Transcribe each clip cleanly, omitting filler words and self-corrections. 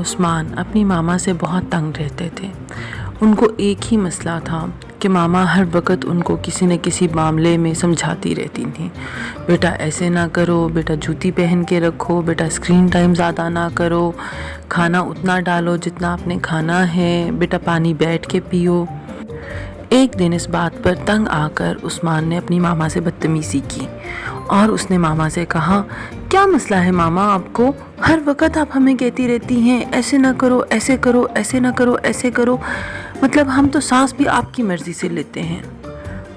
عثمان اپنی ماما سے بہت تنگ رہتے تھے۔ ان کو ایک ہی مسئلہ تھا کہ ماما ہر وقت ان کو کسی نہ کسی معاملے میں سمجھاتی رہتی تھیں۔ بیٹا ایسے نہ کرو، بیٹا جوتی پہن کے رکھو، بیٹا اسکرین ٹائم زیادہ نہ کرو، کھانا اتنا ڈالو جتنا آپ نے کھانا ہے، بیٹا پانی بیٹھ کے پیو۔ ایک دن اس بات پر تنگ آ کر عثمان نے اپنی ماما سے بدتمیزی کی اور اس نے ماما سے کہا، کیا مسئلہ ہے ماما آپ کو؟ ہر وقت آپ ہمیں کہتی رہتی ہیں ایسے نہ کرو، ایسے کرو، ایسے نہ کرو، ایسے کرو، مطلب ہم تو سانس بھی آپ کی مرضی سے لیتے ہیں۔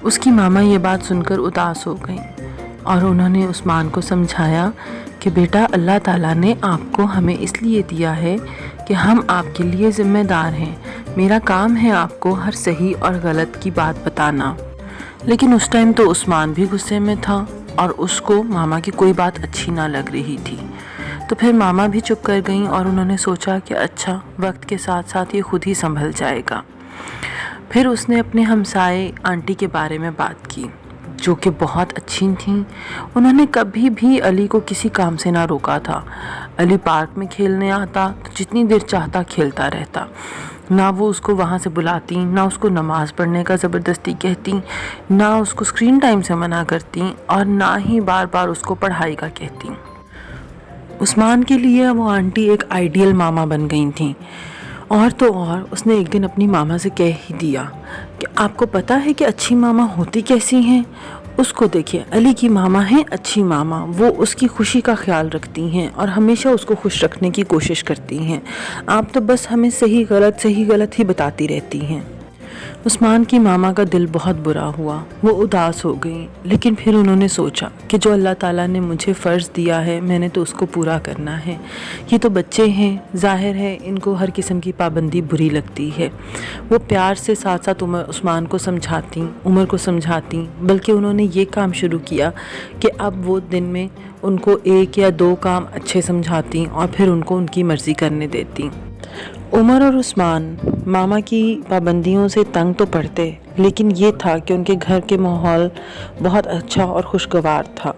اس کی ماما یہ بات سن کر اداس ہو گئیں اور انہوں نے عثمان کو سمجھایا کہ بیٹا اللہ تعالیٰ نے آپ کو ہمیں اس لیے دیا ہے کہ ہم آپ کے لیے ذمہ دار ہیں، میرا کام ہے آپ کو ہر صحیح اور غلط کی بات بتانا۔ لیکن اس ٹائم تو عثمان بھی غصے میں تھا اور اس کو ماما کی کوئی بات اچھی نہ لگ رہی تھی، تو پھر ماما بھی چپ کر گئیں اور انہوں نے سوچا کہ اچھا وقت کے ساتھ ساتھ یہ خود ہی سنبھل جائے گا۔ پھر اس نے اپنے ہمسائے آنٹی کے بارے میں بات کی جو کہ بہت اچھی تھیں۔ انہوں نے کبھی بھی علی کو کسی کام سے نہ روکا تھا۔ علی پارک میں کھیلنے آتا تو جتنی دیر چاہتا کھیلتا رہتا، نہ وہ اس کو وہاں سے بلاتی، نہ اس کو نماز پڑھنے کا زبردستی کہتی، نہ اس کو اسکرین ٹائم سے منع کرتی اور نہ ہی بار بار اس کو پڑھائی کا کہتی۔ عثمان کے لیے وہ آنٹی ایک آئیڈیل ماما بن گئی تھیں۔ اور تو اور اس نے ایک دن اپنی ماما سے کہہ ہی دیا کہ آپ کو پتہ ہے کہ اچھی ماما ہوتی کیسی ہیں؟ اس کو دیکھیے، علی کی ماما ہیں اچھی ماما، وہ اس کی خوشی کا خیال رکھتی ہیں اور ہمیشہ اس کو خوش رکھنے کی کوشش کرتی ہیں، آپ تو بس ہمیں صحیح غلط ہی بتاتی رہتی ہیں۔ عثمان کی ماما کا دل بہت برا ہوا، وہ اداس ہو گئی، لیکن پھر انہوں نے سوچا کہ جو اللہ تعالیٰ نے مجھے فرض دیا ہے میں نے تو اس کو پورا کرنا ہے۔ یہ تو بچے ہیں، ظاہر ہے ان کو ہر قسم کی پابندی بری لگتی ہے۔ وہ پیار سے ساتھ ساتھ عثمان کو سمجھاتی، عمر کو سمجھاتی، بلکہ انہوں نے یہ کام شروع کیا کہ اب وہ دن میں ان کو 1 یا 2 کام اچھے سمجھاتی اور پھر ان کو ان کی مرضی کرنے دیتی۔ عمر اور عثمان ماما کی پابندیوں سے تنگ تو پڑتے، لیکن یہ تھا کہ ان کے گھر کے ماحول بہت اچھا اور خوشگوار تھا۔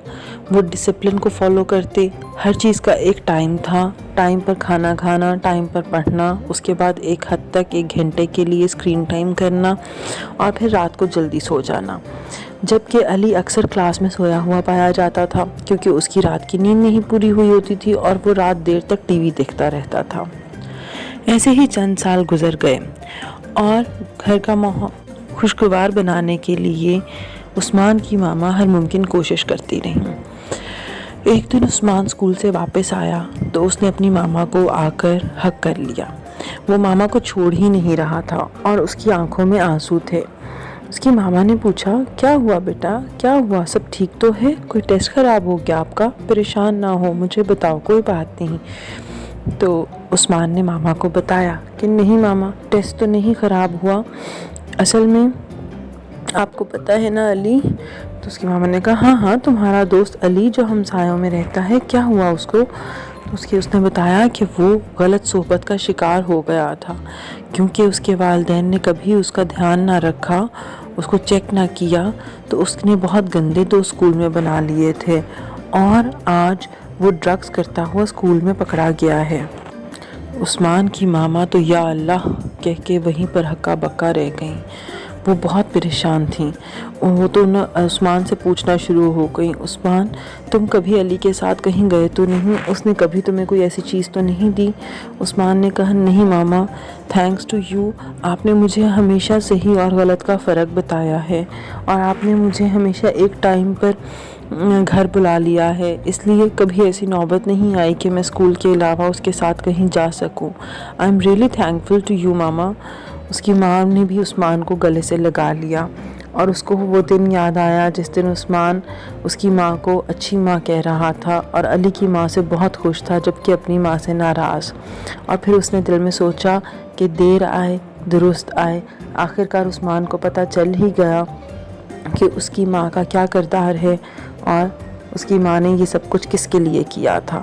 وہ ڈسپلن کو فالو کرتے، ہر چیز کا ایک ٹائم تھا، ٹائم پر کھانا کھانا، ٹائم پر پڑھنا، اس کے بعد ایک حد تک 1 گھنٹے کے لیے اسکرین ٹائم کرنا اور پھر رات کو جلدی سو جانا۔ جبکہ علی اکثر کلاس میں سویا ہوا پایا جاتا تھا کیونکہ اس کی رات کی نیند نہیں پوری ہوئی ہوتی تھی اور وہ رات دیر تک ٹی وی دیکھتا رہتا تھا۔ ایسے ہی چند سال گزر گئے اور گھر کا ماحول خوشگوار بنانے کے لیے عثمان کی ماما ہر ممکن کوشش کرتی رہی۔ ایک دن عثمان اسکول سے واپس آیا تو اس نے اپنی ماما کو آ کر ہگ کر لیا۔ وہ ماما کو چھوڑ ہی نہیں رہا تھا اور اس کی آنکھوں میں آنسو تھے۔ اس کی ماما نے پوچھا، کیا ہوا بیٹا، کیا ہوا، سب ٹھیک تو ہے؟ کوئی ٹیسٹ خراب ہو گیا آپ کا؟ پریشان نہ ہو، مجھے بتاؤ، کوئی بات نہیں۔ تو عثمان نے ماما کو بتایا کہ نہیں ماما، ٹیسٹ تو نہیں خراب ہوا، اصل میں آپ کو پتہ ہے نا علی۔ تو اس کی ماما نے کہا، ہاں تمہارا دوست علی جو ہمسایوں میں رہتا ہے، کیا ہوا اس کو؟ تو اس نے بتایا کہ وہ غلط صحبت کا شکار ہو گیا تھا کیونکہ اس کے والدین نے کبھی اس کا دھیان نہ رکھا، اس کو چیک نہ کیا، تو اس نے بہت گندے 2 اسکول میں بنا لیے تھے اور آج وہ ڈرگز کرتا ہوا اسکول میں پکڑا گیا ہے۔ عثمان کی ماما تو یا اللہ کہہ کے وہیں پر ہکا بکا رہ گئیں۔ وہ بہت پریشان تھیں۔ وہ تو عثمان سے پوچھنا شروع ہو گئیں، عثمان تم کبھی علی کے ساتھ کہیں گئے تو نہیں؟ اس نے کبھی تمہیں کوئی ایسی چیز تو نہیں دی؟ عثمان نے کہا، نہیں ماما، تھینکس ٹو یو، آپ نے مجھے ہمیشہ صحیح اور غلط کا فرق بتایا ہے اور آپ نے مجھے ہمیشہ ایک ٹائم پر گھر بلا لیا ہے، اس لیے کبھی ایسی نوبت نہیں آئی کہ میں اسکول کے علاوہ اس کے ساتھ کہیں جا سکوں۔ I am really thankful to you mama. اس کی ماں نے بھی عثمان کو گلے سے لگا لیا اور اس کو وہ دن یاد آیا جس دن عثمان اس کی ماں کو اچھی ماں کہہ رہا تھا اور علی کی ماں سے بہت خوش تھا جبکہ اپنی ماں سے ناراض۔ اور پھر اس نے دل میں سوچا کہ دیر آئے درست آئے، آخرکار عثمان کو پتہ چل ہی گیا کہ اس کی ماں کا کیا کردار ہے اور اس کی ماں نے یہ سب کچھ کس کے لیے کیا تھا۔